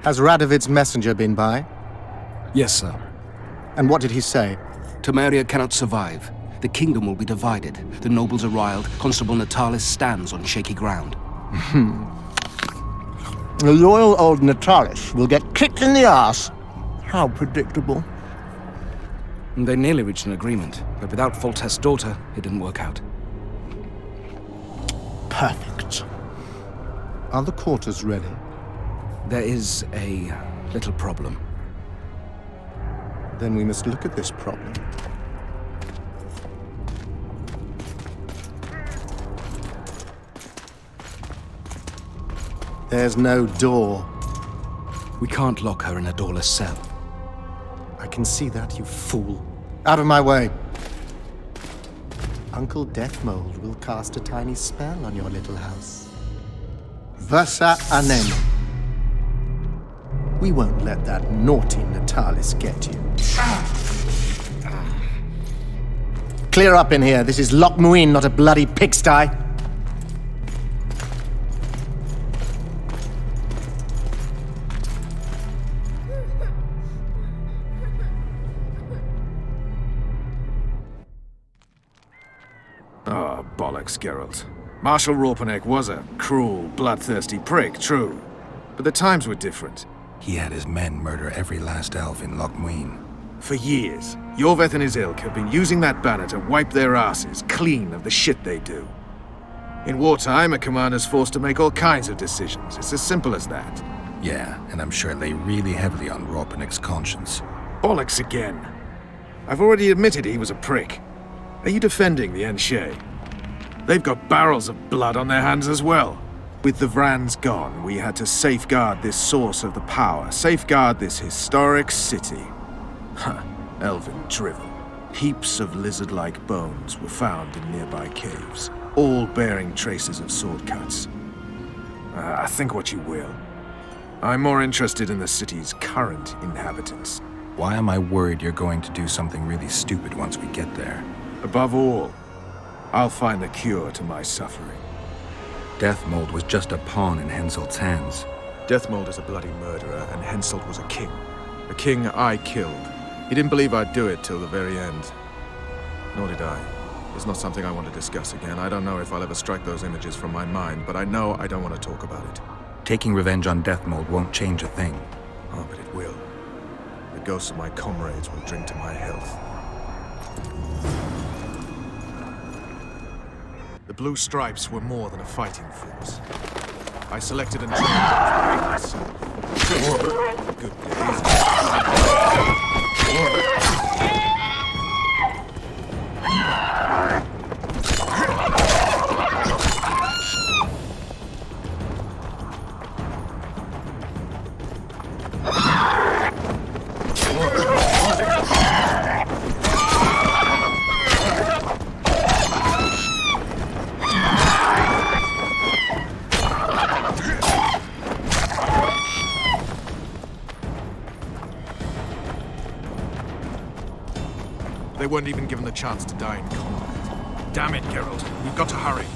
Has Radovid's messenger been by? Yes, sir. And what did he say? Temeria cannot survive. The kingdom will be divided. The nobles are riled. Constable Natalis stands on shaky ground. The loyal old Natalis will get kicked in the ass. How predictable. They nearly reached an agreement, but without Foltest's daughter, it didn't work out. Perfect. Are the quarters ready? There is a little problem. Then we must look at this problem. There's no door. We can't lock her in a doorless cell. I can see that, you fool. Out of my way. Uncle Deathmold will cast a tiny spell on your little house. Versa Anem. We won't let that naughty Natalis get you. Clear up in here. This is Loch Muin, not a bloody pigsty. Oh, bollocks, Geralt. Marshal Raupenek was a cruel, bloodthirsty prick, true. But the times were different. He had his men murder every last elf in Loch Muin. For years, Yorveth and his ilk have been using that banner to wipe their asses clean of the shit they do. In wartime, a commander's forced to make all kinds of decisions. It's as simple as that. Yeah, and I'm sure it lay really heavily on Raupenek's conscience. Bollocks again. I've already admitted he was a prick. Are you defending the Enshe? They've got barrels of blood on their hands as well. With the Vrans gone, we had to safeguard this source of the power, safeguard this historic city. Huh, elven drivel. Heaps of lizard-like bones were found in nearby caves, all bearing traces of sword cuts. Think what you will. I'm more interested in the city's current inhabitants. Why am I worried you're going to do something really stupid once we get there? Above all, I'll find the cure to my suffering. Deathmold was just a pawn in Henselt's hands. Deathmold is a bloody murderer, and Henselt was a king. A king I killed. He didn't believe I'd do it till the very end. Nor did I. It's not something I want to discuss again. I don't know if I'll ever strike those images from my mind, but I know I don't want to talk about it. Taking revenge on Deathmold won't change a thing. Oh, but it will. The ghosts of my comrades will drink to my health. The Blue Stripes were more than a fighting force. I selected and trained them myself. Good days. They weren't even given the chance to die in combat. Damn it, Geralt. We've got to hurry.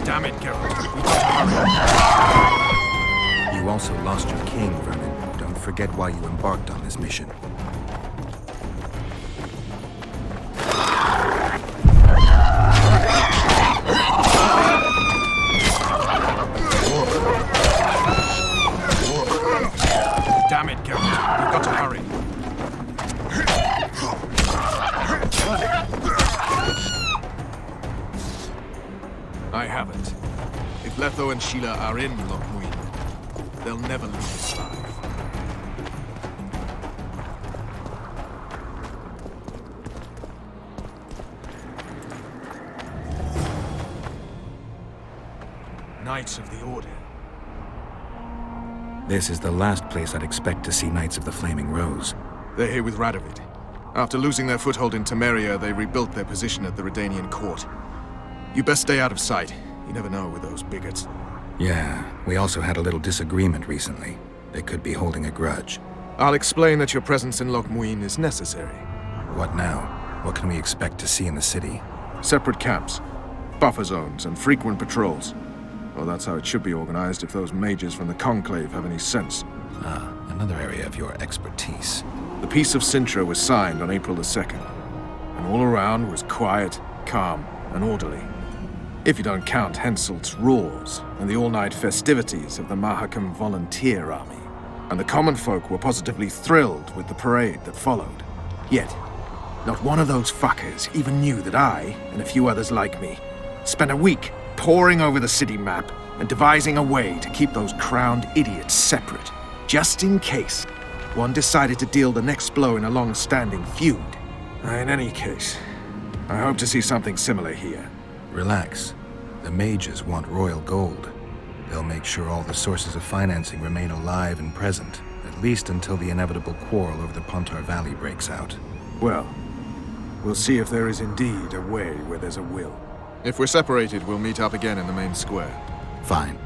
Damn it, Geralt. We've got to hurry. You also lost your king, Vernon. Don't forget why you embarked on this mission. Damn it, Geralt. We've got to hurry. I haven't. If Letho and Sheila are in Loch Muin, they'll never leave us alive. Knights of the Order. This is the last place I'd expect to see Knights of the Flaming Rose. They're here with Radovid. After losing their foothold in Temeria, they rebuilt their position at the Redanian court. You best stay out of sight. You never know with those bigots. Yeah, we also had a little disagreement recently. They could be holding a grudge. I'll explain that your presence in Loch Muin is necessary. What now? What can we expect to see in the city? Separate camps, buffer zones, and frequent patrols. Well, that's how it should be organized if those mages from the Conclave have any sense. Ah, another area of your expertise. The Peace of Sintra was signed on April the 2nd, and all around was quiet, calm, and orderly. If you don't count Henselt's roars and the all-night festivities of the Mahakam Volunteer Army. And the common folk were positively thrilled with the parade that followed. Yet, not one of those fuckers even knew that I, and a few others like me, spent a week poring over the city map and devising a way to keep those crowned idiots separate, just in case one decided to deal the next blow in a long-standing feud. In any case, I hope to see something similar here. Relax. The mages want royal gold. They'll make sure all the sources of financing remain alive and present, at least until the inevitable quarrel over the Pontar Valley breaks out. Well, we'll see if there is indeed a way where there's a will. If we're separated, we'll meet up again in the main square. Fine.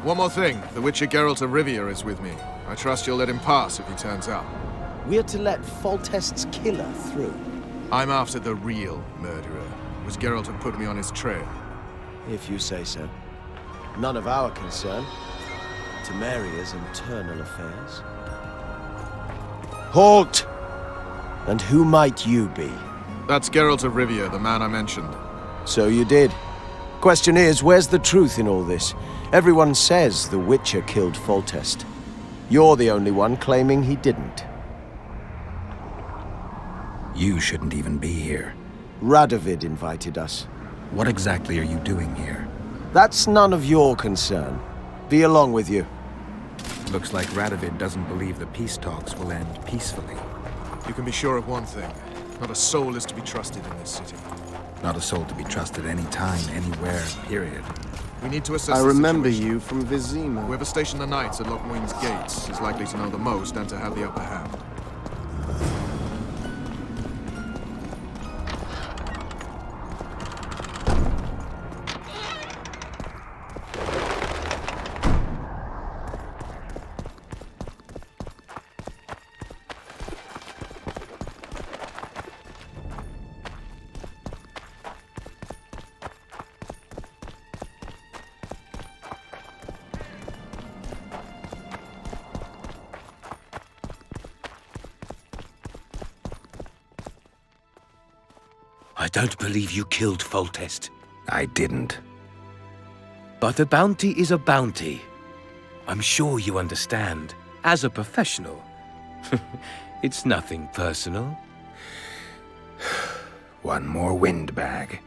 One more thing. The Witcher Geralt of Rivia is with me. I trust you'll let him pass if he turns up. We're to let Foltest's killer through. I'm after the real murderer. Was Geralt have put me on his trail? If you say so. None of our concern. Temeria's internal affairs. Halt! And who might you be? That's Geralt of Rivia, the man I mentioned. So you did. Question is, where's the truth in all this? Everyone says the Witcher killed Foltest. You're the only one claiming he didn't. You shouldn't even be here. Radovid invited us. What exactly are you doing here? That's none of your concern. Be along with you. Looks like Radovid doesn't believe the peace talks will end peacefully. You can be sure of one thing. Not a soul is to be trusted in this city. Not a soul to be trusted any time, anywhere, period. We need to assess I the remember situation. you from Vizima. Whoever stationed the knights at Loch Muin's gates is likely to know the most and to have the upper hand. I don't believe you killed Foltest. I didn't. But a bounty is a bounty. I'm sure you understand. As a professional, it's nothing personal. One more windbag.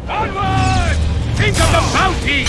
Onward! Think of the bounty!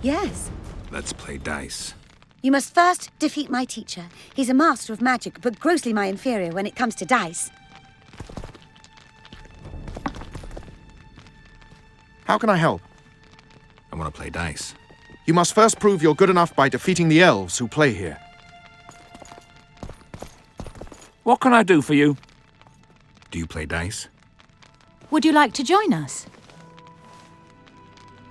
Yes. Let's play dice. You must first defeat my teacher. He's a master of magic, but grossly my inferior when it comes to dice. How can I help? I want to play dice. You must first prove you're good enough by defeating the elves who play here. What can I do for you? Do you play dice? Would you like to join us?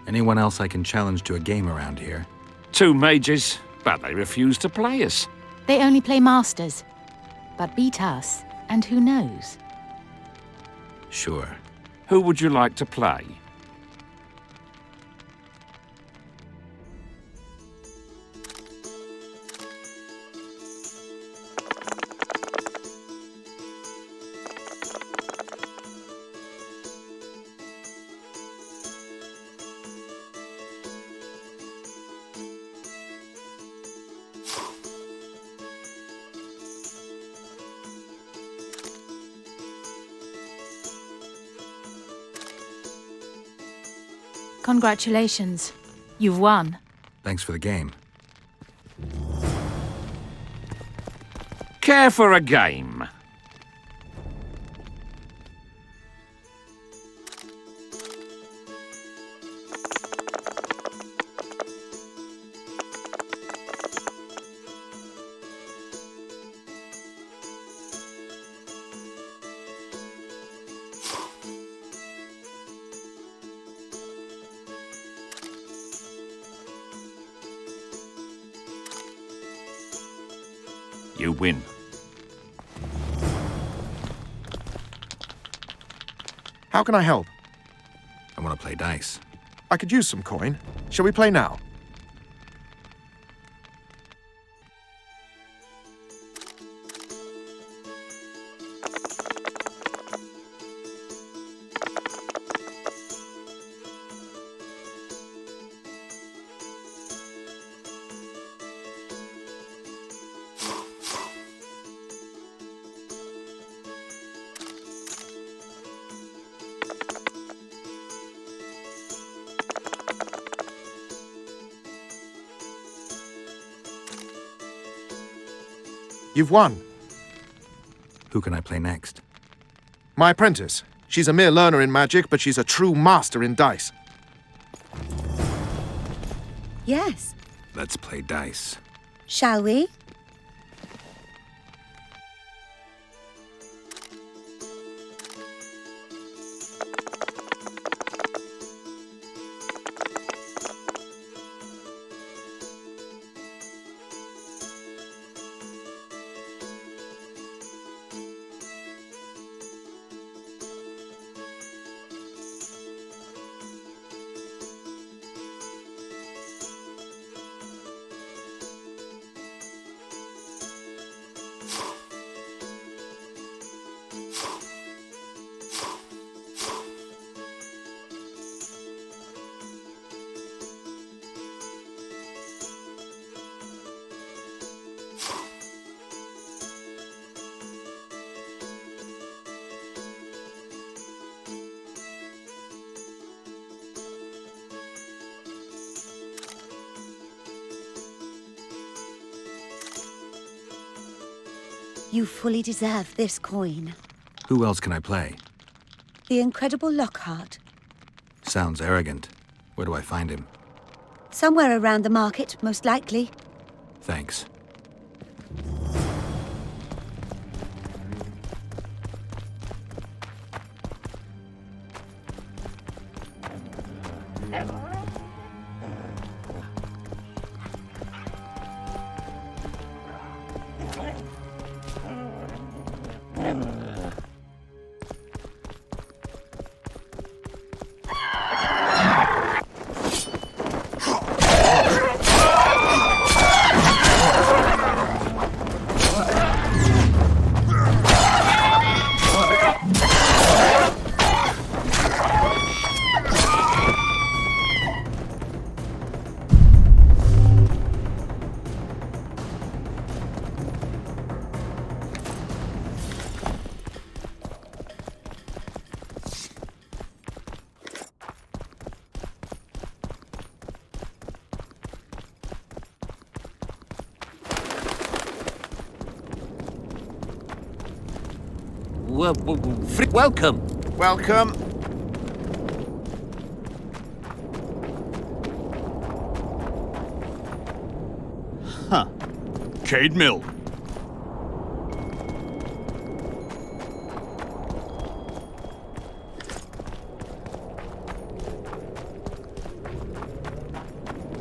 Anyone else I can challenge to a game around here? 2 mages, but they refuse to play us. They only play masters. but beat us, and who knows? Sure. Who would you like to play? Congratulations. You've won. Thanks for the game. Care for a game? You win. How can I help? I want to play dice. I could use some coin. Shall we play now? You've won. Who can I play next? My apprentice. She's a mere learner in magic, but she's a true master in dice. Yes. Let's play dice. Shall we? You fully deserve this coin. Who else can I play? The incredible Lockhart. Sounds arrogant. Where do I find him? Somewhere around the market, most likely. Thanks. Welcome. Welcome. Cade Mill.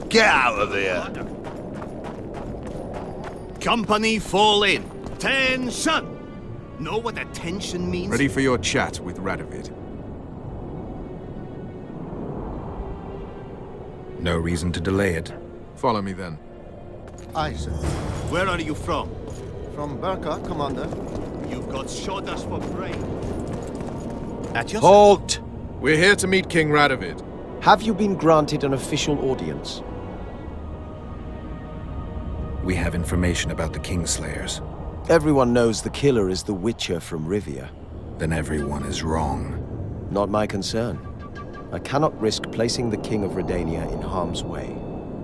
Get out of here! Company fall in. Attention! Know what attention means? Ready for your chat with Radovid. No reason to delay it. Follow me then. Aye, sir. Where are you from? From Burka, Commander. You've got shoulders for brain. At your Halt! We're here to meet King Radovid. Have you been granted an official audience? We have information about the Kingslayers. Everyone knows the killer is the Witcher from Rivia. Then everyone is wrong. Not my concern. I cannot risk placing the King of Redania in harm's way.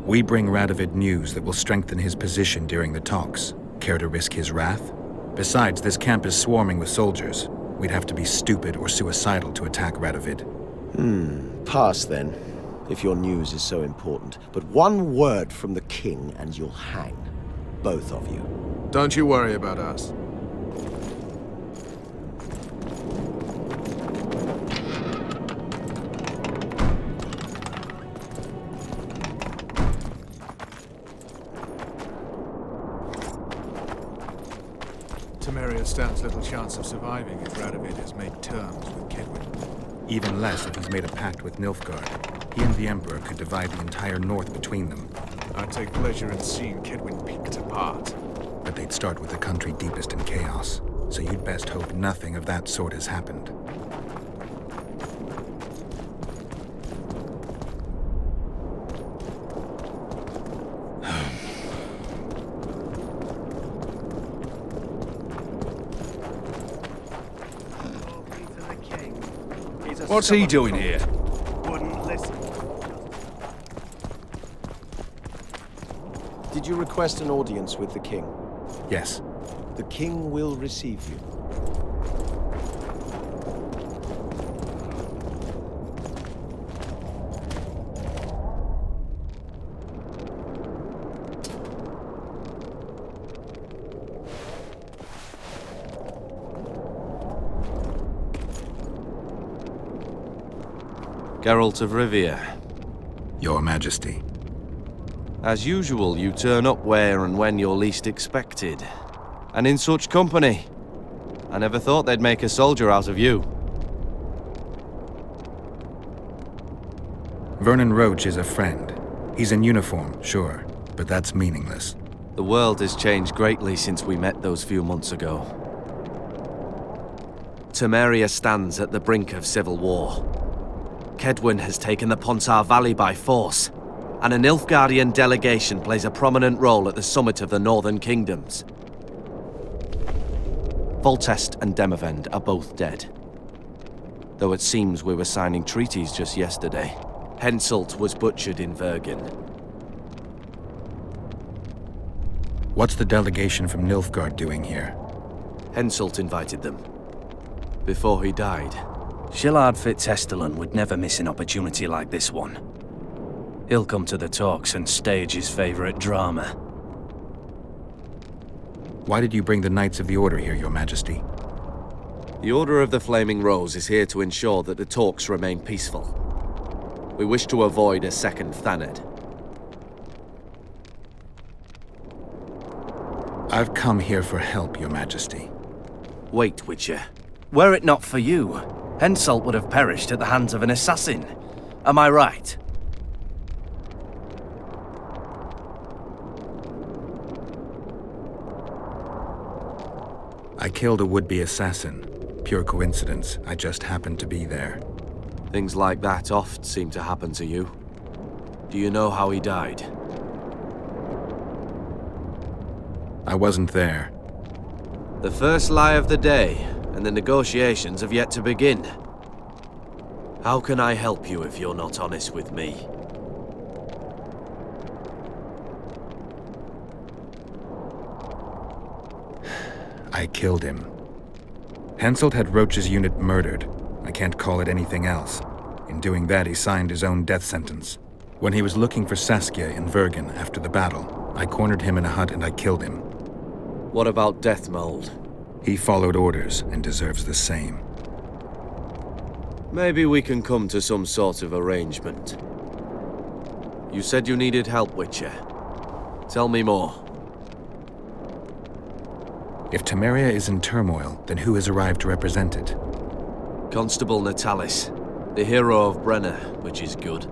We bring Radovid news that will strengthen his position during the talks. Care to risk his wrath? Besides, this camp is swarming with soldiers. We'd have to be stupid or suicidal to attack Radovid. Pass then, if your news is so important. But one word from the King and you'll hang. Both of you. Don't you worry about us. Temeria stands little chance of surviving if Radovid has made terms with Kedwin. Even less if he's made a pact with Nilfgaard. He and the Emperor could divide the entire north between them. I'd take pleasure in seeing Kedwin picked apart. But they'd start with the country deepest in chaos. So you'd best hope nothing of that sort has happened. What's he doing here? wouldn't listen. Did you request an audience with the King? Yes. The King will receive you. Geralt of Rivia. Your Majesty. As usual, you turn up where and when you're least expected. And in such company. I never thought they'd make a soldier out of you. Vernon Roach is a friend. He's in uniform, sure, but that's meaningless. The world has changed greatly since we met those few months ago. Temeria stands at the brink of civil war. Kedwin has taken the Pontar Valley by force, and a Nilfgaardian delegation plays a prominent role at the summit of the Northern Kingdoms. Foltest and Demavend are both dead. Though it seems we were signing treaties just yesterday. Henselt was butchered in Vergen. What's the delegation from Nilfgaard doing here? Henselt invited them. Before he died. Shillard Fitzestelan would never miss an opportunity like this one. He'll come to the talks and stage his favorite drama. Why did you bring the Knights of the Order here, Your Majesty? The Order of the Flaming Rose is here to ensure that the talks remain peaceful. We wish to avoid a second Thanedd. I've come here for help, Your Majesty. Wait, Witcher. Were it not for you, Henselt would have perished at the hands of an assassin. Am I right? I killed a would-be assassin. Pure coincidence. I just happened to be there. Things like that oft seem to happen to you. Do you know how he died? I wasn't there. The first lie of the day, and the negotiations have yet to begin. How can I help you if you're not honest with me? I killed him. Henselt had Roach's unit murdered. I can't call it anything else. In doing that, he signed his own death sentence. When he was looking for Saskia in Vergen after the battle, I cornered him in a hut and I killed him. What about Deathmold? He followed orders and deserves the same. Maybe we can come to some sort of arrangement. You said you needed help, Witcher. Tell me more. If Temeria is in turmoil, then who has arrived to represent it? Constable Natalis, the hero of Brenner, which is good.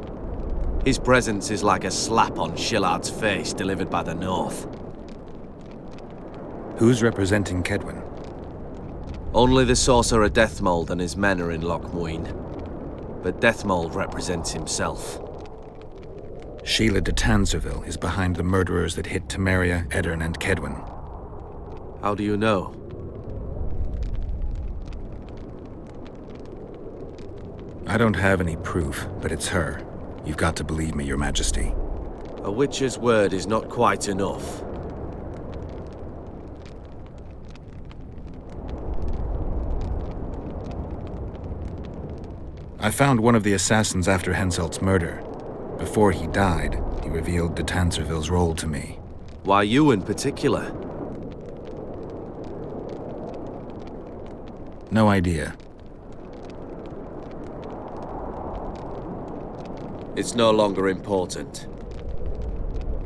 His presence is like a slap on Shillard's face delivered by the North. Who's representing Kedwen? Only the sorcerer Deathmold and his men are in Lochmuin. But Deathmold represents himself. Sheila de Tanzerville is behind the murderers that hit Temeria, Eddern, and Kedwen. How do you know? I don't have any proof, but it's her. You've got to believe me, Your Majesty. A witcher's word is not quite enough. I found one of the assassins after Henselt's murder. Before he died, he revealed de Tanzerville's role to me. Why you in particular? No idea. It's no longer important.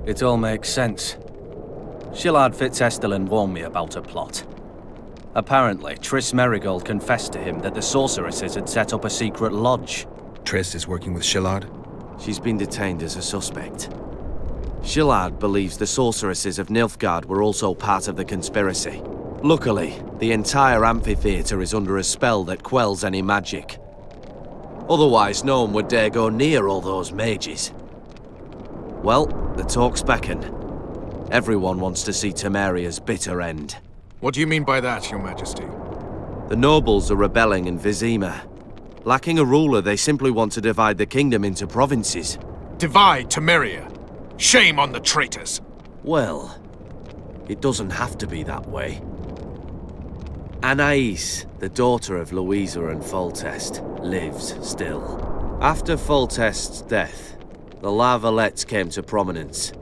It all makes sense. Shillard Fitzestelin warned me about a plot. Apparently, Triss Merigold confessed to him that the sorceresses had set up a secret lodge. Triss is working with Shillard? She's been detained as a suspect. Shillard believes the sorceresses of Nilfgaard were also part of the conspiracy. Luckily, the entire amphitheater is under a spell that quells any magic. Otherwise, no one would dare go near all those mages. Well, the talks beckon. Everyone wants to see Temeria's bitter end. What do you mean by that, Your Majesty? The nobles are rebelling in Vizima. Lacking a ruler, they simply want to divide the kingdom into provinces. Divide Temeria! Shame on the traitors! Well, it doesn't have to be that way. Anais, the daughter of Louisa and Foltest, lives still. After Foltest's death, the La Valettes came to prominence.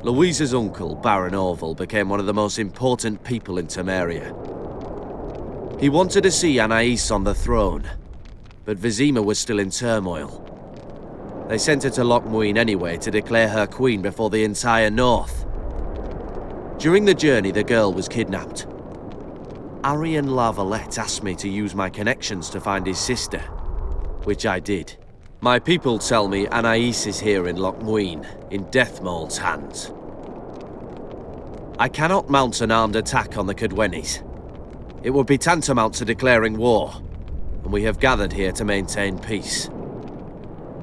Louisa's uncle, Baron Orville, became one of the most important people in Temeria. He wanted to see Anais on the throne, but Vizima was still in turmoil. They sent her to Lochmuin anyway to declare her queen before the entire North. During the journey, the girl was kidnapped. Arian La Valette asked me to use my connections to find his sister, which I did. My people tell me Anais is here in Lochmuin, in Deathmold's hands. I cannot mount an armed attack on the Kedwenis. It would be tantamount to declaring war, and we have gathered here to maintain peace.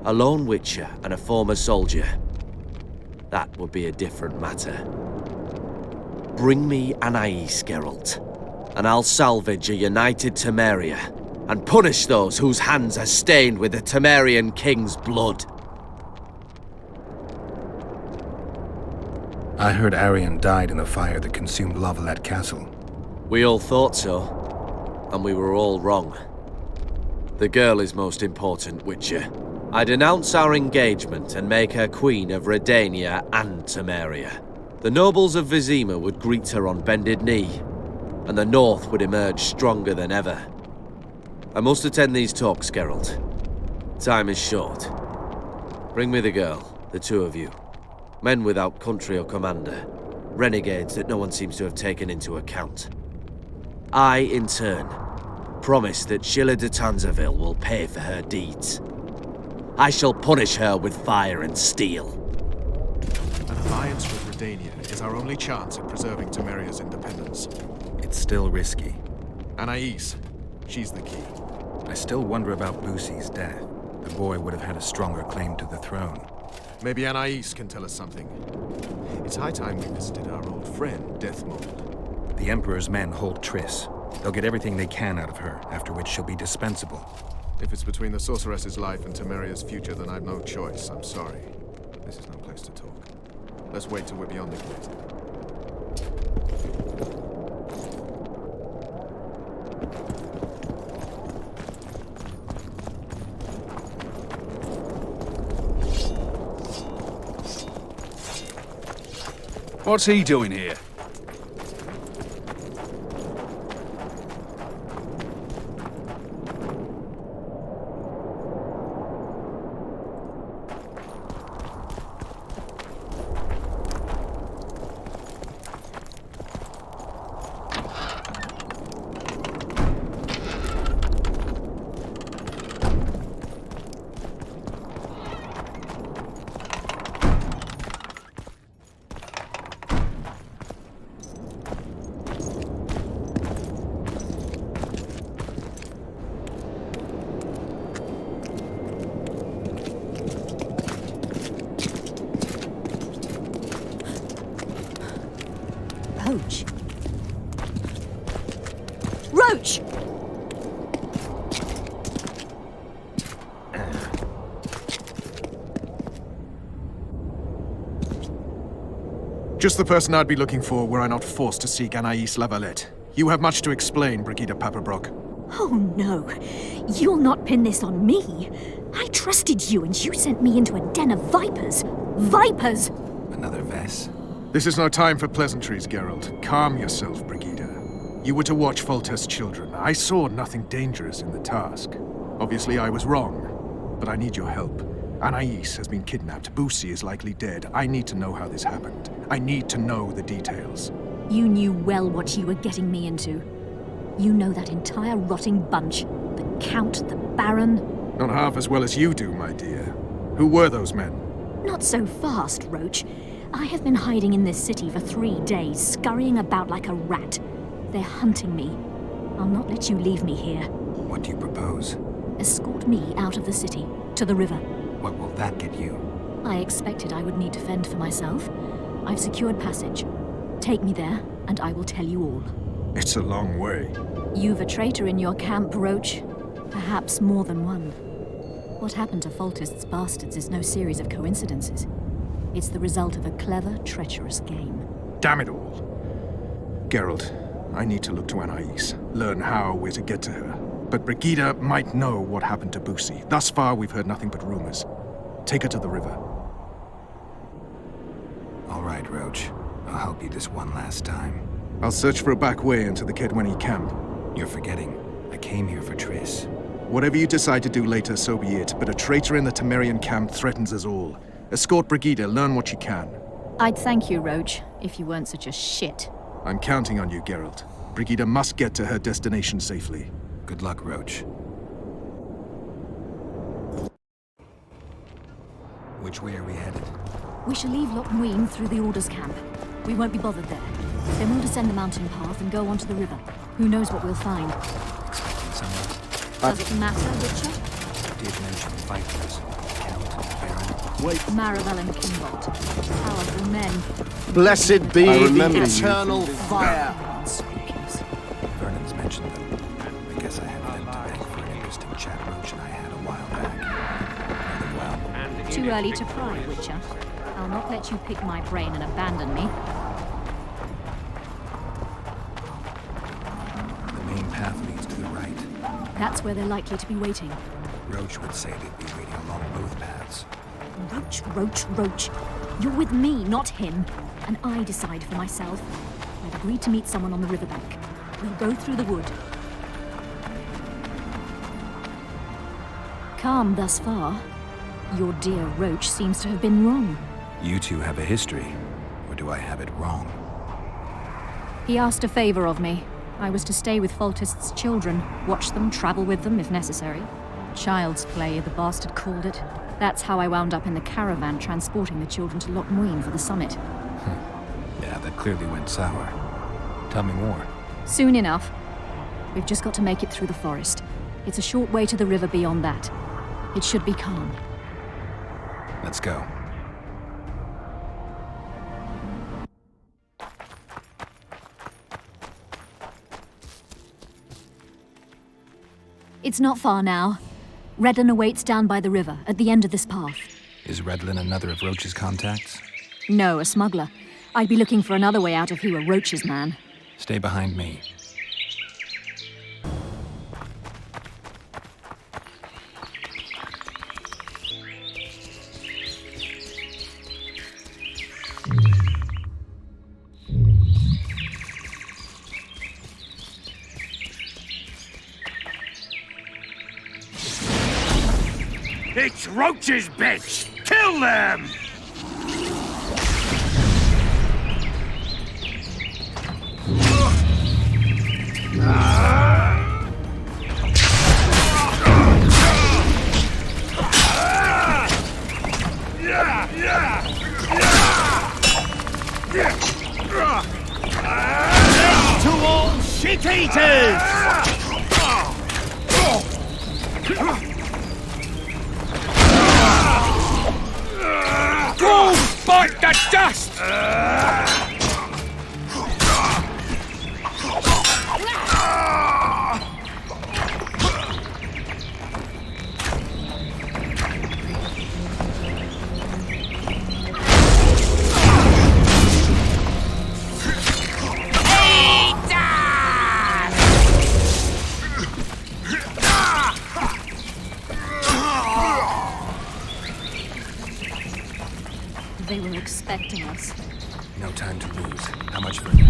A lone witcher and a former soldier. That would be a different matter. Bring me Anais, Geralt, and I'll salvage a united Temeria, and punish those whose hands are stained with the Temerian king's blood. I heard Arian died in the fire that consumed La Valette Castle. We all thought so, and we were all wrong. The girl is most important, Witcher. I denounce our engagement and make her queen of Redania and Temeria. The nobles of Vizima would greet her on bended knee, and the North would emerge stronger than ever. I must attend these talks, Geralt. Time is short. Bring me the girl, the two of you. Men without country or commander. Renegades that no one seems to have taken into account. I, in turn, promise that Sheila de Tanzerville will pay for her deeds. I shall punish her with fire and steel. An alliance with Redania is our only chance at preserving Temeria's independence. It's still risky. Anais, she's the key. I still wonder about Busi's death. The boy would have had a stronger claim to the throne. Maybe Anais can tell us something. It's high time we visited our old friend, Deathmold. The Emperor's men hold Triss. They'll get everything they can out of her, after which she'll be dispensable. If it's between the Sorceress's life and Temeria's future, then I've no choice. I'm sorry. This is no place to talk. Let's wait till we're beyond the gate. What's he doing here? Roach? Roach! Just the person I'd be looking for were I not forced to seek Anais Lavalette. You have much to explain, Brigida Paperbrock. Oh no, you'll not pin this on me. I trusted you and you sent me into a den of vipers. Vipers! Another Vess? This is no time for pleasantries, Geralt. Calm yourself, Brigida. You were to watch Foltest's children. I saw nothing dangerous in the task. Obviously I was wrong, but I need your help. Anais has been kidnapped. Boussy is likely dead. I need to know how this happened. I need to know the details. You knew well what you were getting me into. You know that entire rotting bunch. The Count, the Baron. Not half as well as you do, my dear. Who were those men? Not so fast, Roach. I have been hiding in this city for 3 days, scurrying about like a rat. They're hunting me. I'll not let you leave me here. What do you propose? Escort me out of the city, to the river. What will that get you? I expected I would need to fend for myself. I've secured passage. Take me there, and I will tell you all. It's a long way. You've a traitor in your camp, Roach. Perhaps more than one. What happened to Foltest's bastards is no series of coincidences. It's the result of a clever, treacherous game. Damn it all. Geralt, I need to look to Anais, learn how we're to get to her. But Brigida might know what happened to Boussy. Thus far, we've heard nothing but rumors. Take her to the river. All right, Roach. I'll help you this one last time. I'll search for a back way into the Kedweni camp. You're forgetting. I came here for Triss. Whatever you decide to do later, so be it. But a traitor in the Temerian camp threatens us all. Escort Brigida, learn what you can. I'd thank you, Roach, if you weren't such a shit. I'm counting on you, Geralt. Brigida must get to her destination safely. Good luck, Roach. Which way are we headed? We shall leave Lochmuin through the Orders camp. We won't be bothered there. Then we'll descend the mountain path and go onto the river. Who knows what we'll find? Expecting someone? Does it matter, Witcher? Did mention vipers. Count, Baron. Wait. Maribel and Kimbolt. Powerful men. Blessed be I the remember you. eternal fire. Vernon's mentioned them. I guess I have them to thank for an interesting chat Roach and I had a while back. Know them well. Too early to pry, Witcher. I'll not let you pick my brain and abandon me. The main path leads to the right. That's where they're likely to be waiting. Roach would say they'd be waiting along both paths. Roach, Roach, Roach. You're with me, not him. And I decide for myself. I've agreed to meet someone on the riverbank. We'll go through the wood. Calm thus far. Your dear Roach seems to have been wrong. You two have a history, or do I have it wrong? He asked a favor of me. I was to stay with Foltest's children, watch them, travel with them if necessary. Child's play, the bastard called it. That's how I wound up in the caravan transporting the children to Lochmuin for the summit. Yeah, that clearly went sour. Tell me more. Soon enough. We've just got to make it through the forest. It's a short way to the river beyond that. It should be calm. Let's go. It's not far now. Redlin awaits down by the river, at the end of this path. Is Redlin another of Roach's contacts? No, a smuggler. I'd be looking for another way out if he were Roach's man. Stay behind me. It's Roach's bitch! Kill them! To all shit-eaters! Go! Bite the dust! expecting us. No time to lose. How much further?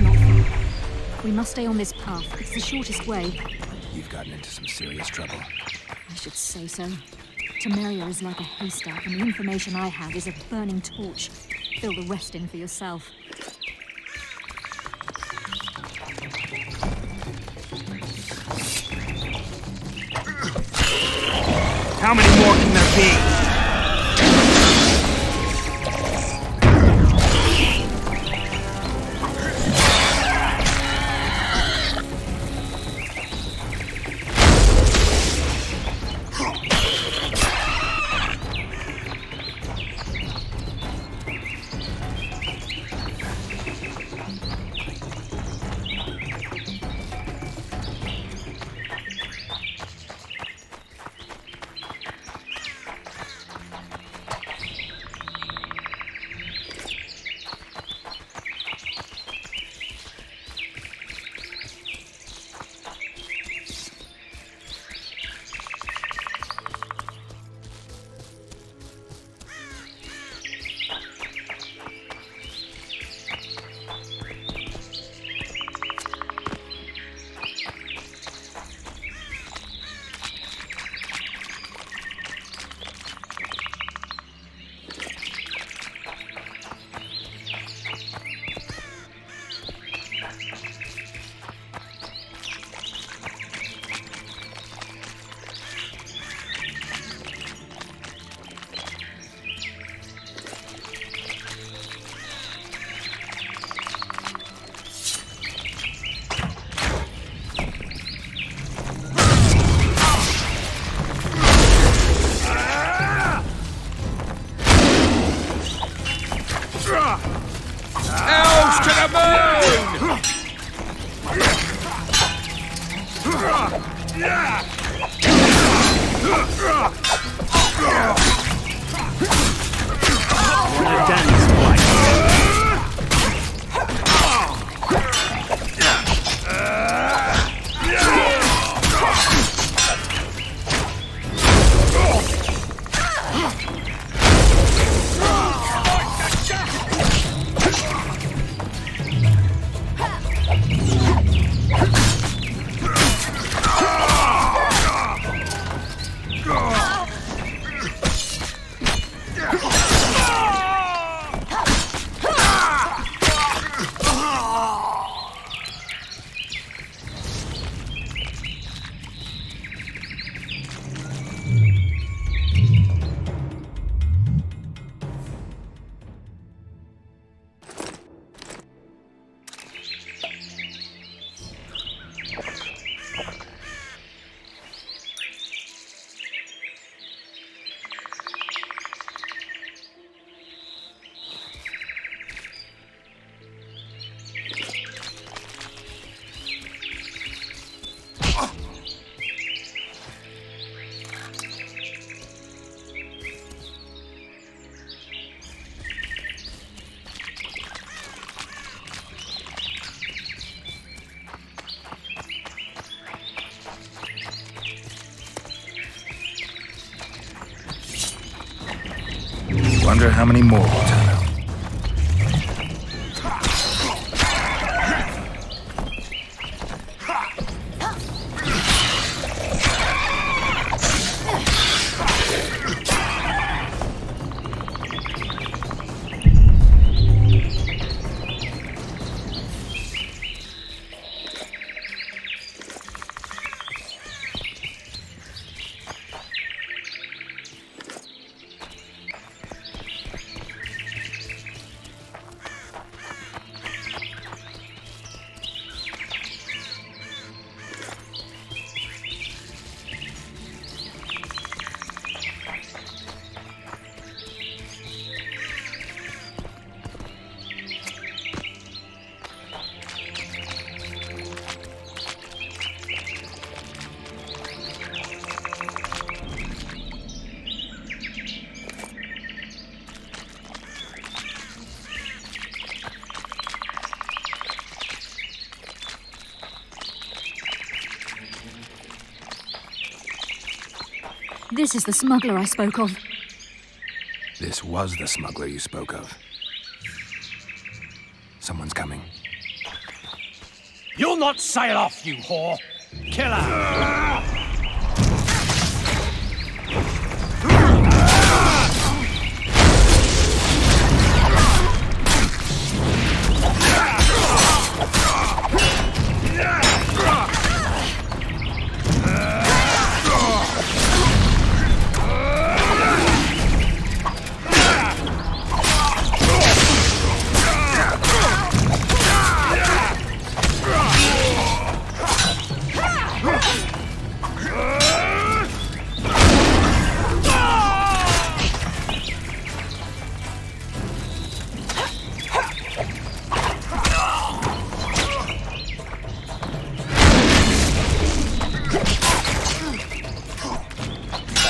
Not far. We must stay on this path. It's the shortest way. You've gotten into some serious trouble. I should say so. Temeria is like a haystack, and the information I have is a burning torch. Fill the rest in for yourself. How many more can there be? Elves to the moon! What a dance fight! Wonder how many more will turn out. This is the smuggler I spoke of. This was the smuggler you spoke of. Someone's coming. You'll not sail off, you whore! Kill her!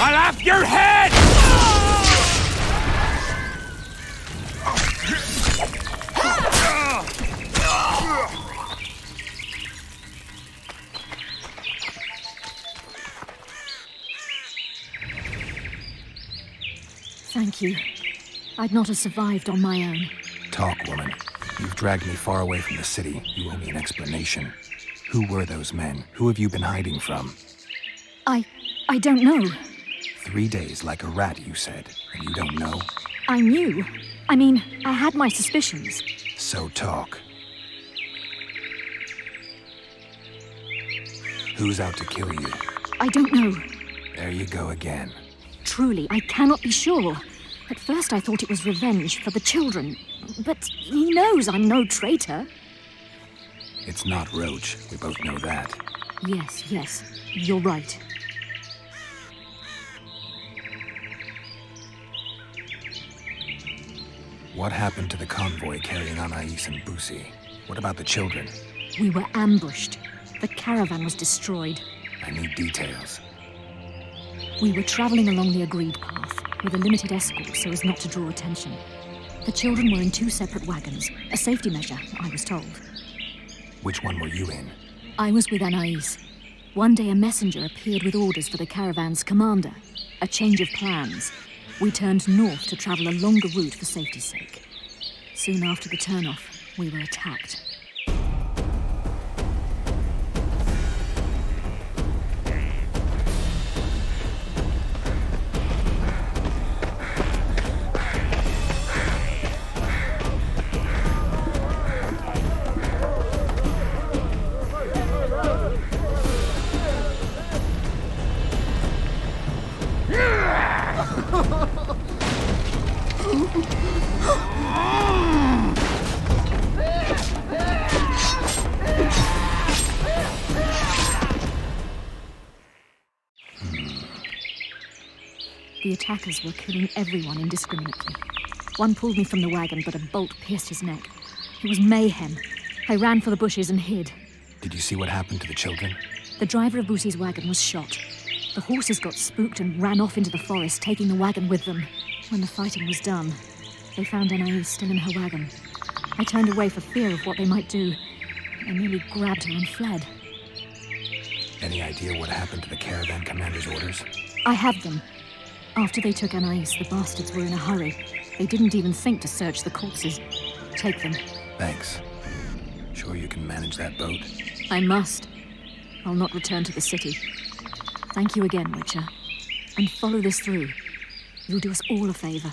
I'll have your head! Thank you. I'd not have survived on my own. Talk, woman. You've dragged me far away from the city. You owe me an explanation. Who were those men? Who have you been hiding from? I don't know. 3 days like a rat, you said, and you don't know? I knew. I mean, I had my suspicions. So talk. Who's out to kill you? I don't know. There you go again. Truly, I cannot be sure. At first I thought it was revenge for the children. But he knows I'm no traitor. It's not Roach. We both know that. Yes. You're right. What happened to the convoy carrying Anais and Busi? What about the children? We were ambushed. The caravan was destroyed. I need details. We were traveling along the agreed path, with a limited escort so as not to draw attention. The children were in 2 separate wagons, a safety measure, I was told. Which one were you in? I was with Anais. One day a messenger appeared with orders for the caravan's commander. A change of plans. We turned north to travel a longer route for safety's sake. Soon after the turnoff, we were attacked. The attackers were killing everyone indiscriminately. One pulled me from the wagon, but a bolt pierced his neck. It was mayhem. I ran for the bushes and hid. Did you see what happened to the children? The driver of Busi's wagon was shot. The horses got spooked and ran off into the forest, taking the wagon with them. When the fighting was done, they found Anais still in her wagon. I turned away for fear of what they might do. They nearly grabbed her and fled. Any idea what happened to the caravan commander's orders? I have them. After they took Anais, the bastards were in a hurry. They didn't even think to search the corpses. Take them. Thanks. Sure you can manage that boat? I must. I'll not return to the city. Thank you again, Witcher. And follow this through. You'll do us all a favor.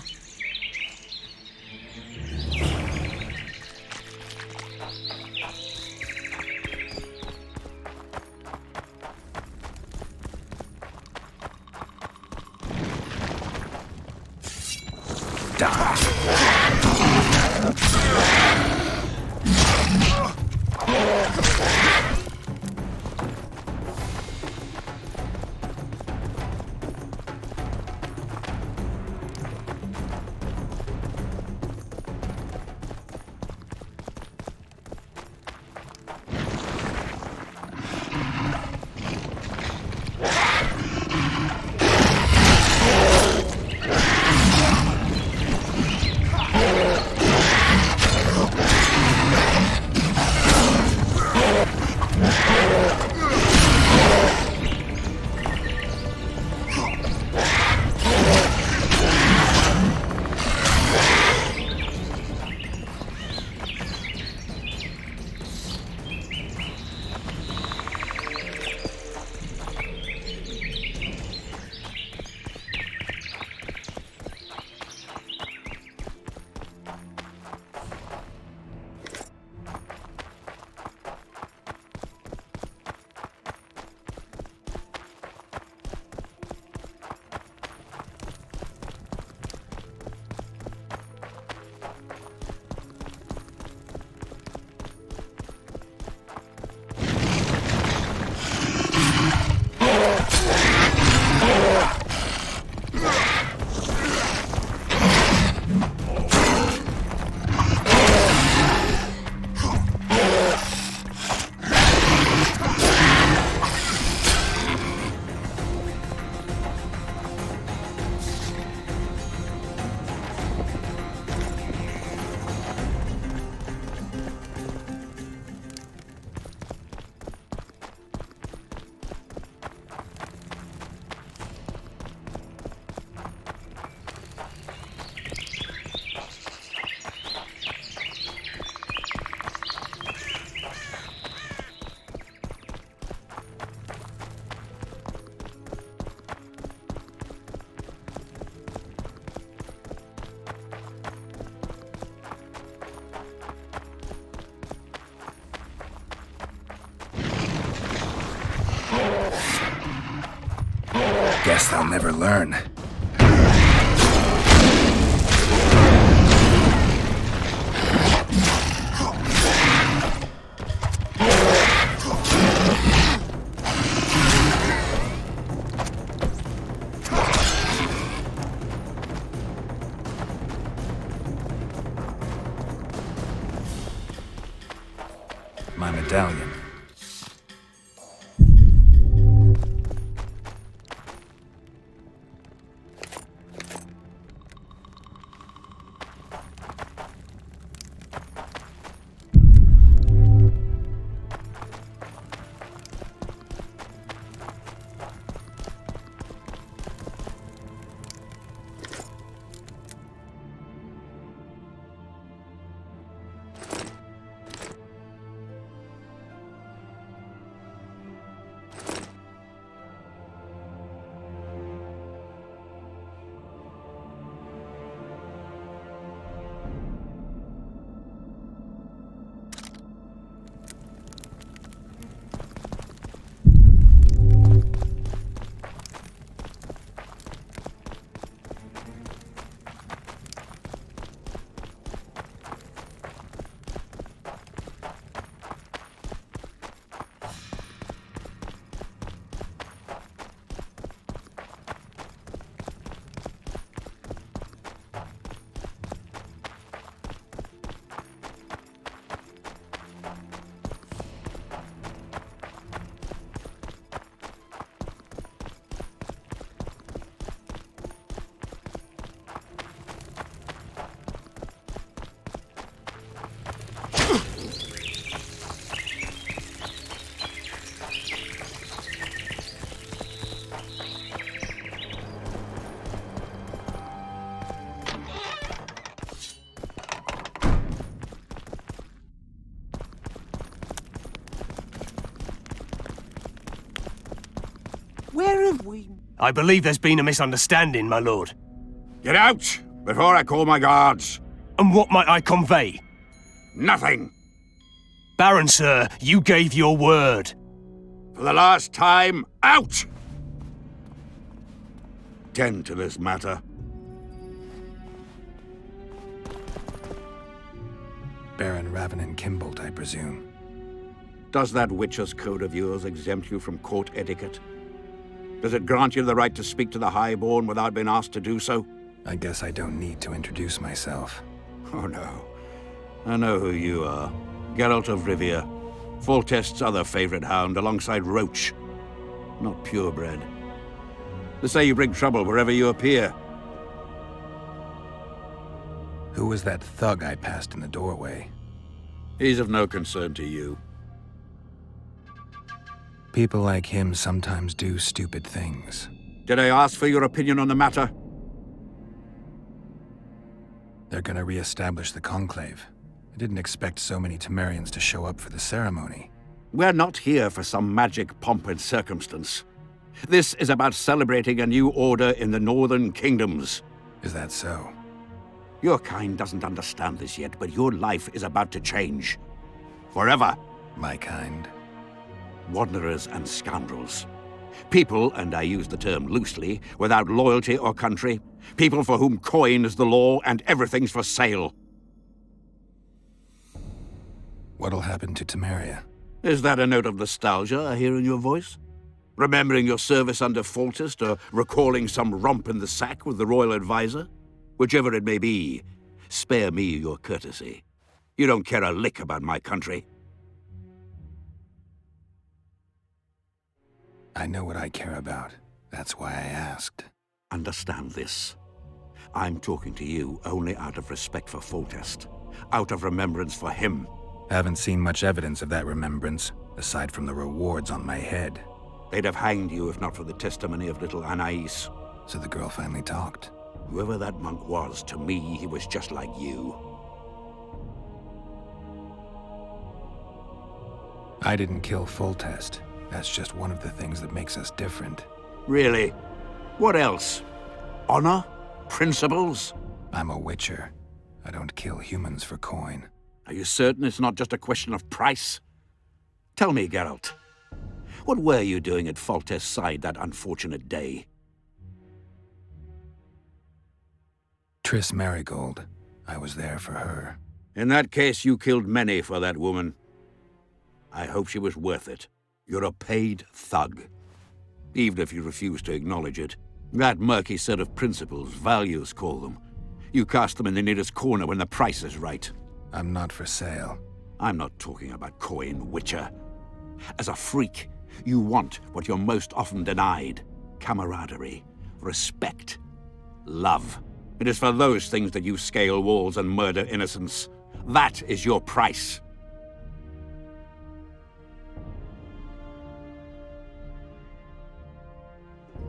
Guess they'll never learn. My medallion. Where have we... I believe there's been a misunderstanding, my lord. Get out, before I call my guards. And what might I convey? Nothing. Baron, sir, you gave your word. For the last time, out! Tend to this matter. Baron Ravenin Kimbolt, I presume. Does that Witcher's Code of yours exempt you from court etiquette? Does it grant you the right to speak to the Highborn without being asked to do so? I guess I don't need to introduce myself. Oh no. I know who you are. Geralt of Rivia. Foltest's other favorite hound alongside Roach. Not purebred. They say you bring trouble wherever you appear. Who was that thug I passed in the doorway? He's of no concern to you. People like him sometimes do stupid things. Did I ask for your opinion on the matter? They're gonna re-establish the Conclave. I didn't expect so many Temerians to show up for the ceremony. We're not here for some magic pomp and circumstance. This is about celebrating a new order in the Northern Kingdoms. Is that so? Your kind doesn't understand this yet, but your life is about to change. Forever. My kind? Wanderers and scoundrels. People, and I use the term loosely, without loyalty or country. People for whom coin is the law and everything's for sale. What'll happen to Temeria? Is that a note of nostalgia I hear in your voice? Remembering your service under Foltest, or recalling some romp in the sack with the royal advisor? Whichever it may be, spare me your courtesy. You don't care a lick about my country. I know what I care about. That's why I asked. Understand this. I'm talking to you only out of respect for Foltest. Out of remembrance for him. Haven't seen much evidence of that remembrance, aside from the rewards on my head. They'd have hanged you if not for the testimony of little Anais. So the girl finally talked. Whoever that monk was, to me, he was just like you. I didn't kill Foltest. That's just one of the things that makes us different. Really? What else? Honor? Principles? I'm a Witcher. I don't kill humans for coin. Are you certain it's not just a question of price? Tell me, Geralt. What were you doing at Foltest's side that unfortunate day? Triss Merigold. I was there for her. In that case, you killed many for that woman. I hope she was worth it. You're a paid thug. Even if you refuse to acknowledge it. That murky set of principles, values call them. You cast them in the nearest corner when the price is right. I'm not for sale. I'm not talking about coin, Witcher. As a freak, you want what you're most often denied. Camaraderie, respect, love. It is for those things that you scale walls and murder innocents. That is your price.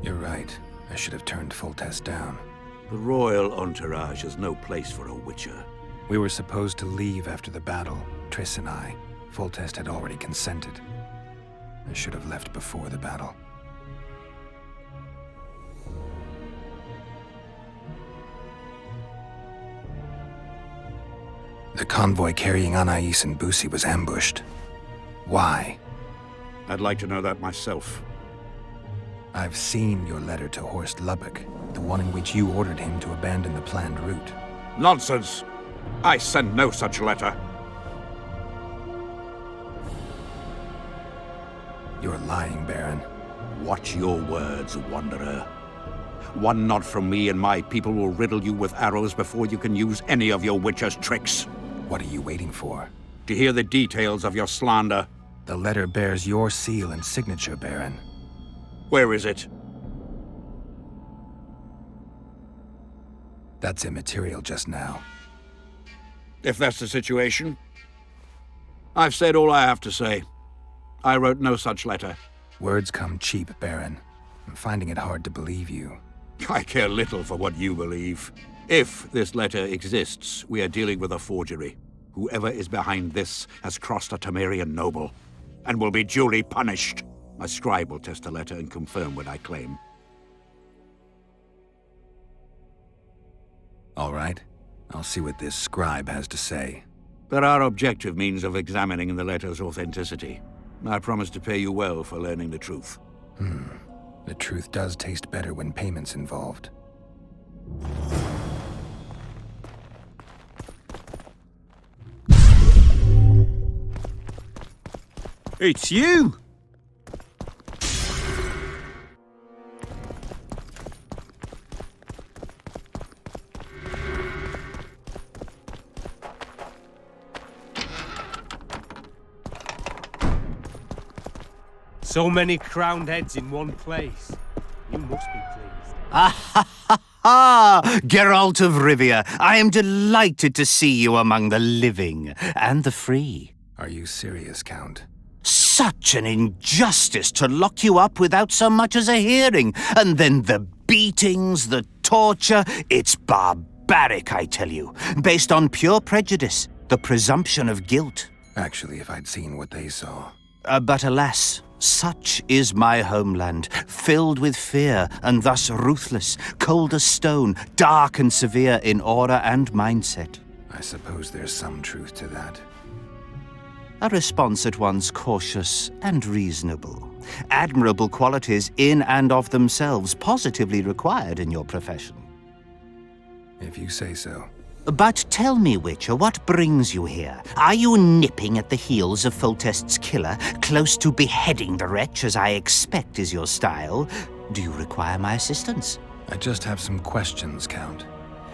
You're right. I should have turned Foltest down. The royal entourage is no place for a Witcher. We were supposed to leave after the battle, Triss and I. Foltest had already consented. I should have left before the battle. The convoy carrying Anais and Busi was ambushed. Why? I'd like to know that myself. I've seen your letter to Horst Lubbock, the one in which you ordered him to abandon the planned route. Nonsense! I sent no such letter. You're lying, Baron. Watch your words, Wanderer. One nod from me and my people will riddle you with arrows before you can use any of your Witcher's tricks. What are you waiting for? To hear the details of your slander. The letter bears your seal and signature, Baron. Where is it? That's immaterial just now. If that's the situation, I've said all I have to say. I wrote no such letter. Words come cheap, Baron. I'm finding it hard to believe you. I care little for what you believe. If this letter exists, we are dealing with a forgery. Whoever is behind this has crossed a Temerian noble, and will be duly punished. My scribe will test the letter and confirm what I claim. All right. I'll see what this scribe has to say. There are objective means of examining the letter's authenticity. I promise to pay you well for learning the truth. The truth does taste better when payment's involved. It's you! So many crowned heads in one place. You must be pleased. Geralt of Rivia, I am delighted to see you among the living and the free. Are you serious, Count? Such an injustice to lock you up without so much as a hearing, and then the beatings, the torture. It's barbaric, I tell you, based on pure prejudice, the presumption of guilt. Actually, if I'd seen what they saw. But alas, such is my homeland, filled with fear and thus ruthless, cold as stone, dark and severe in aura and mindset. I suppose there's some truth to that. A response at once cautious and reasonable. Admirable qualities in and of themselves positively required in your profession. If you say so. But tell me, Witcher, what brings you here? Are you nipping at the heels of Foltest's killer, close to beheading the wretch, as I expect is your style? Do you require my assistance? I just have some questions, Count.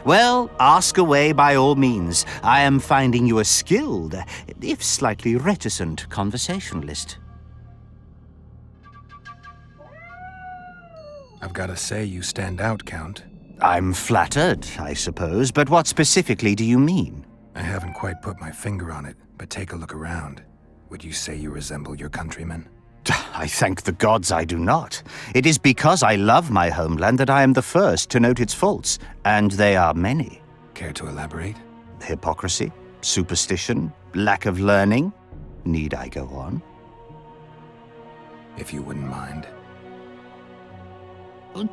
Well, ask away by all means. I am finding you a skilled, if slightly reticent, conversationalist. I've got to say you stand out, Count. I'm flattered, I suppose, but what specifically do you mean? I haven't quite put my finger on it, but take a look around. Would you say you resemble your countrymen? I thank the gods I do not. It is because I love my homeland that I am the first to note its faults, and they are many. Care to elaborate? Hypocrisy, superstition, lack of learning. Need I go on? If you wouldn't mind.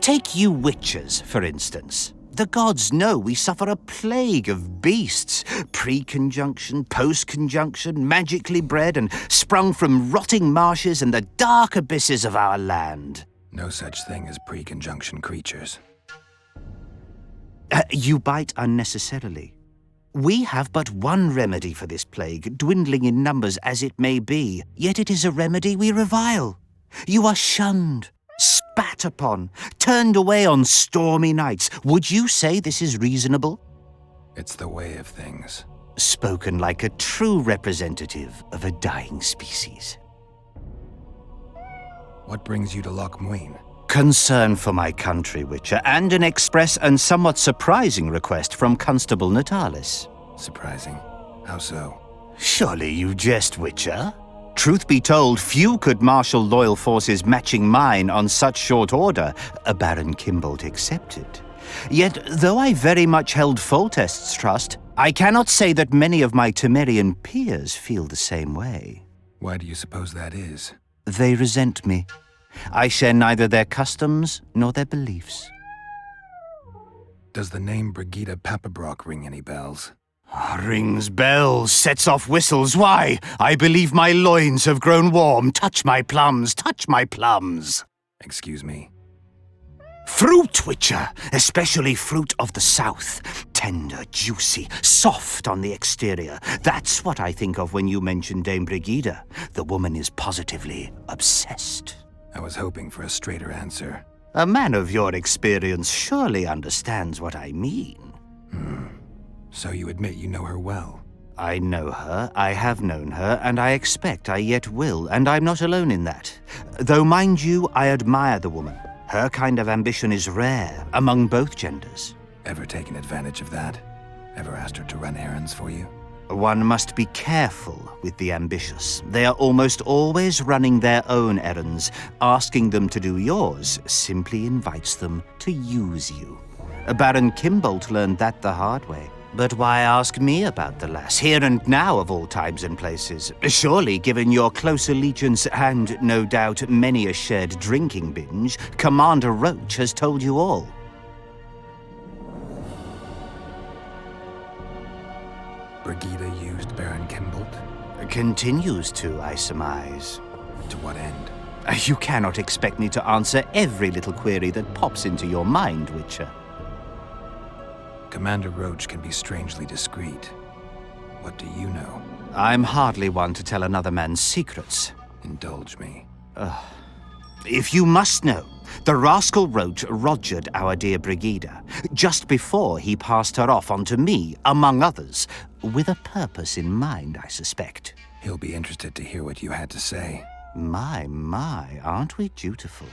Take you witches, for instance. The gods know we suffer a plague of beasts, pre-conjunction, post-conjunction, magically bred and sprung from rotting marshes and the dark abysses of our land. No such thing as pre-conjunction creatures. You bite unnecessarily. We have but one remedy for this plague, dwindling in numbers as it may be, yet it is a remedy we revile. You are shunned, spat upon, turned away on stormy nights. Would you say this is reasonable? It's the way of things. Spoken like a true representative of a dying species. What brings you to Loch Muin? Concern for my country, Witcher, and an express and somewhat surprising request from Constable Natalis. Surprising? How so? Surely you jest, Witcher? Truth be told, few could marshal loyal forces matching mine on such short order, Baron Kimbold excepted. Yet, though I very much held Foltest's trust, I cannot say that many of my Temerian peers feel the same way. Why do you suppose that is? They resent me. I share neither their customs nor their beliefs. Does the name Brigida Papabrock ring any bells? Rings bells, sets off whistles. Why? I believe my loins have grown warm. Touch my plums, touch my plums. Excuse me. Fruit, Witcher, especially fruit of the south. Tender, juicy, soft on the exterior. That's what I think of when you mention Dame Brigida. The woman is positively obsessed. I was hoping for a straighter answer. A man of your experience surely understands what I mean. So you admit you know her well? I know her, I have known her, and I expect I yet will, and I'm not alone in that. Though, mind you, I admire the woman. Her kind of ambition is rare among both genders. Ever taken advantage of that? Ever asked her to run errands for you? One must be careful with the ambitious. They are almost always running their own errands. Asking them to do yours simply invites them to use you. Baron Kimbold learned that the hard way. But why ask me about the lass, here and now of all times and places? Surely, given your close allegiance and, no doubt, many a shared drinking binge, Commander Roach has told you all. Brigida used Baron Kimbold? Continues to, I surmise. To what end? You cannot expect me to answer every little query that pops into your mind, Witcher. Commander Roach can be strangely discreet. What do you know? I'm hardly one to tell another man's secrets. Indulge me. If you must know, the rascal Roach rogered our dear Brigida, just before he passed her off onto me, among others, with a purpose in mind, I suspect. He'll be interested to hear what you had to say. My, aren't we dutiful?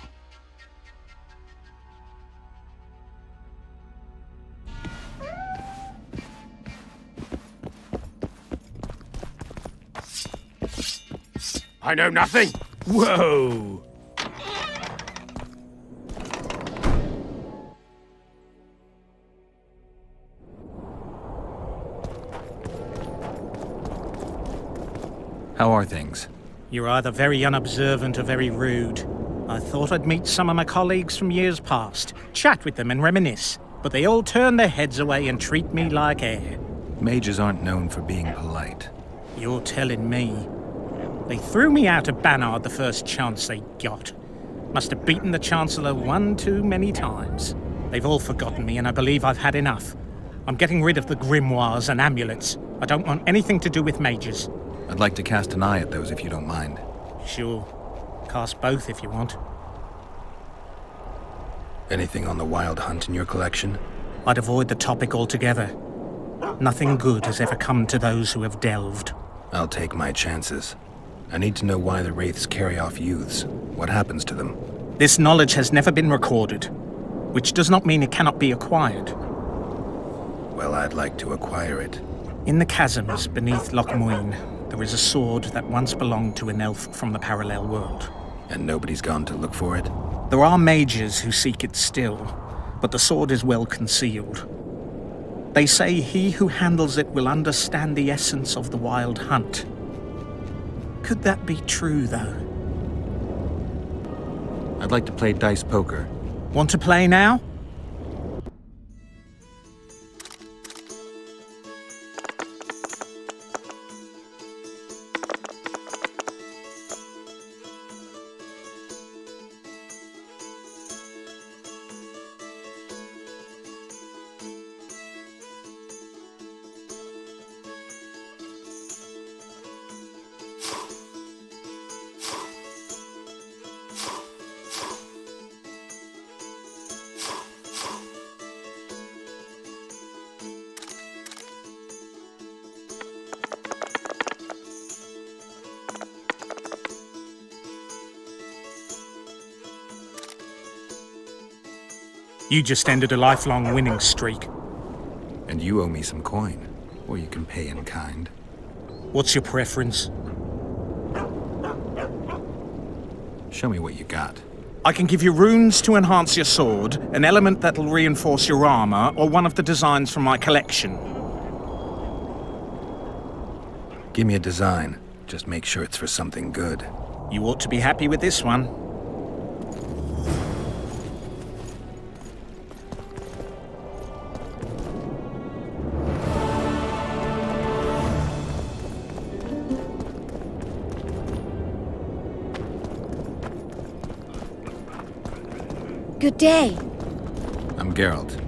I know nothing! Whoa! How are things? You're either very unobservant or very rude. I thought I'd meet some of my colleagues from years past, chat with them and reminisce, but they all turn their heads away and treat me like air. Mages aren't known for being polite. You're telling me. They threw me out of Banard the first chance they got. Must have beaten the Chancellor one too many times. They've all forgotten me, and I believe I've had enough. I'm getting rid of the grimoires and amulets. I don't want anything to do with mages. I'd like to cast an eye at those if you don't mind. Sure. Cast both if you want. Anything on the Wild Hunt in your collection? I'd avoid the topic altogether. Nothing good has ever come to those who have delved. I'll take my chances. I need to know why the Wraiths carry off youths. What happens to them? This knowledge has never been recorded, which does not mean it cannot be acquired. Well, I'd like to acquire it. In the chasms beneath Loch Muin, there is a sword that once belonged to an elf from the parallel world. And nobody's gone to look for it? There are mages who seek it still, but the sword is well concealed. They say he who handles it will understand the essence of the Wild Hunt. Could that be true, though? I'd like to play dice poker. Want to play now? You just ended a lifelong winning streak. And you owe me some coin, or you can pay in kind. What's your preference? Show me what you got. I can give you runes to enhance your sword, an element that'll reinforce your armor, or one of the designs from my collection. Give me a design. Just make sure it's for something good. You ought to be happy with this one. Good day. I'm Geralt.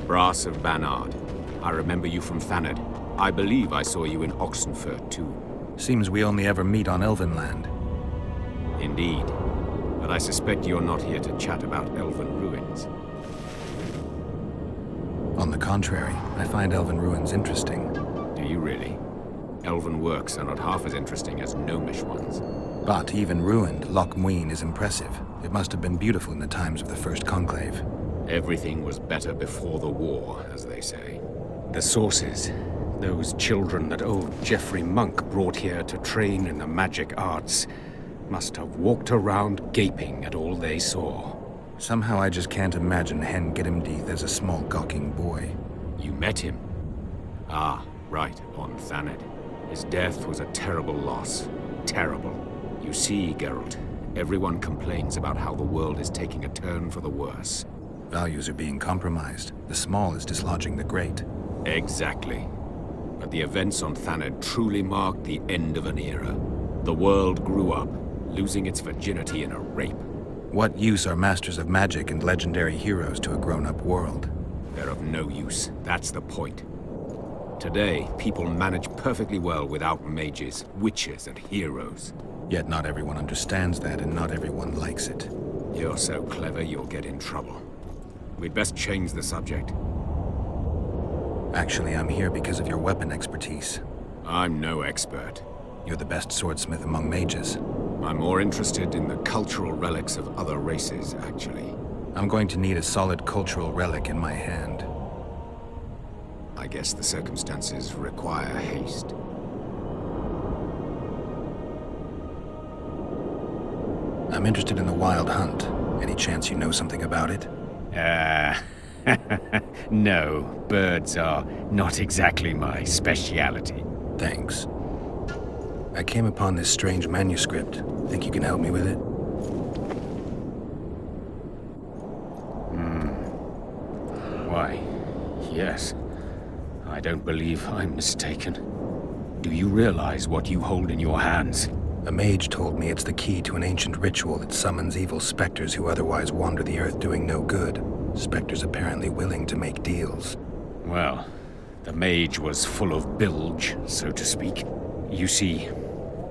Brass of Banard. I remember you from Thanedd. I believe I saw you in Oxenfurt, too. Seems we only ever meet on Elvenland. Indeed. But I suspect you're not here to chat about Elven ruins. On the contrary, I find Elven ruins interesting. Do you really? Elven works are not half as interesting as Gnomish ones. But even ruined, Loch Muin is impressive. It must have been beautiful in the times of the First Conclave. Everything was better before the war, as they say. The sources. Those children that old Geoffrey Monk brought here to train in the magic arts must have walked around gaping at all they saw. Somehow I just can't imagine Hen Giddimdeath as a small gawking boy. You met him? Ah, right, on Thanedd. His death was a terrible loss. Terrible. You see, Geralt, everyone complains about how the world is taking a turn for the worse. Values are being compromised. The small is dislodging the great. Exactly. But the events on Thanedd truly marked the end of an era. The world grew up, losing its virginity in a rape. What use are masters of magic and legendary heroes to a grown-up world? They're of no use. That's the point. Today, people manage perfectly well without mages, witches, and heroes. Yet not everyone understands that, and not everyone likes it. You're so clever, you'll get in trouble. We'd best change the subject. Actually, I'm here because of your weapon expertise. I'm no expert. You're the best swordsmith among mages. I'm more interested in the cultural relics of other races, actually. I'm going to need a solid cultural relic in my hand. I guess the circumstances require haste. I'm interested in the Wild Hunt. Any chance you know something about it? No, birds are not exactly my speciality. Thanks. I came upon this strange manuscript. Think you can help me with it? Why, yes. I don't believe I'm mistaken. Do you realize what you hold in your hands? A mage told me it's the key to an ancient ritual that summons evil specters who otherwise wander the earth doing no good. Specters apparently willing to make deals. Well, the mage was full of bilge, so to speak. You see,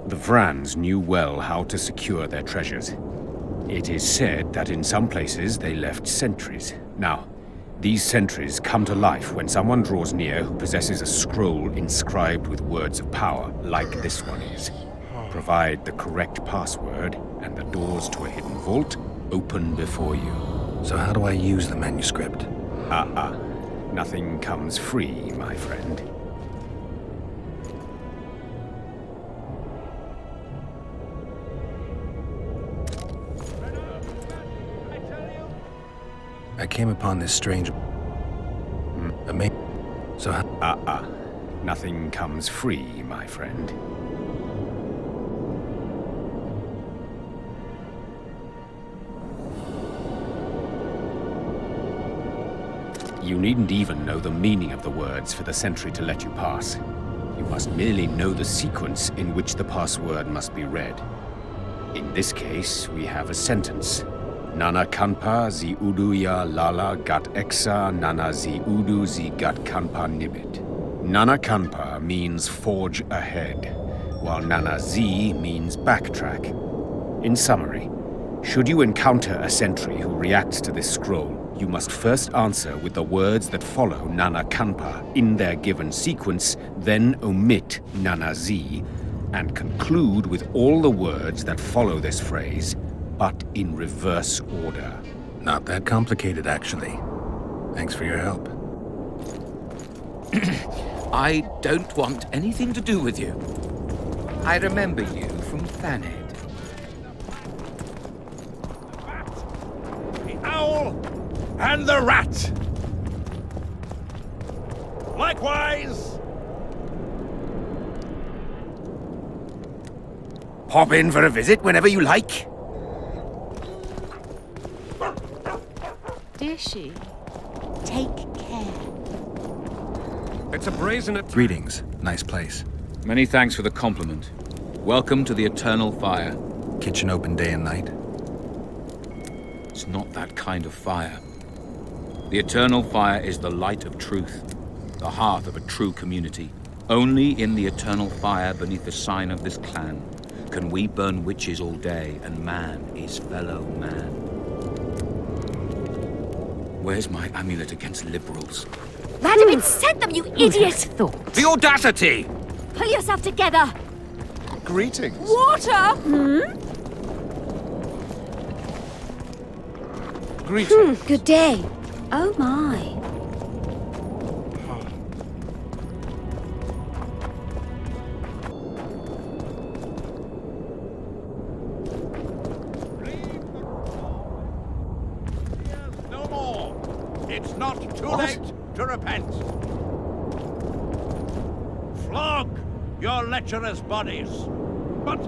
the Vrans knew well how to secure their treasures. It is said that in some places they left sentries. Now, these sentries come to life when someone draws near who possesses a scroll inscribed with words of power, like this one is. Provide the correct password, and the doors to a hidden vault open before you. So how do I use the manuscript? Nothing comes free, my friend. I came upon this strange... So how... Nothing comes free, my friend. You needn't even know the meaning of the words for the sentry to let you pass. You must merely know the sequence in which the password must be read. In this case, we have a sentence. Nana kanpa zi udu ya lala gat exa nana zi udu zi gat kanpa nibit. Nana kanpa means forge ahead, while nana zi means backtrack. In summary, should you encounter a sentry who reacts to this scroll, you must first answer with the words that follow Nana Kanpa in their given sequence, then omit Nana Z, and conclude with all the words that follow this phrase, but in reverse order. Not that complicated, actually. Thanks for your help. I don't want anything to do with you. I remember you from Thaned. The owl and the rat. Likewise. Pop in for a visit whenever you like. Dear she. Take care. It's a brazen attack. Greetings. Nice place. Many thanks for the compliment. Welcome to the Eternal Fire. Kitchen open day and night. It's not that kind of fire. The Eternal Fire is the light of truth, the hearth of a true community. Only in the Eternal Fire beneath the sign of this clan can we burn witches all day and man is fellow man. Where's my amulet against liberals? Radovin sent them, you idiot! Thought. The audacity! Pull yourself together! Greetings. Water! Greetings. Good day. Oh my. No more. It's not too late to repent. Flog your lecherous bodies, but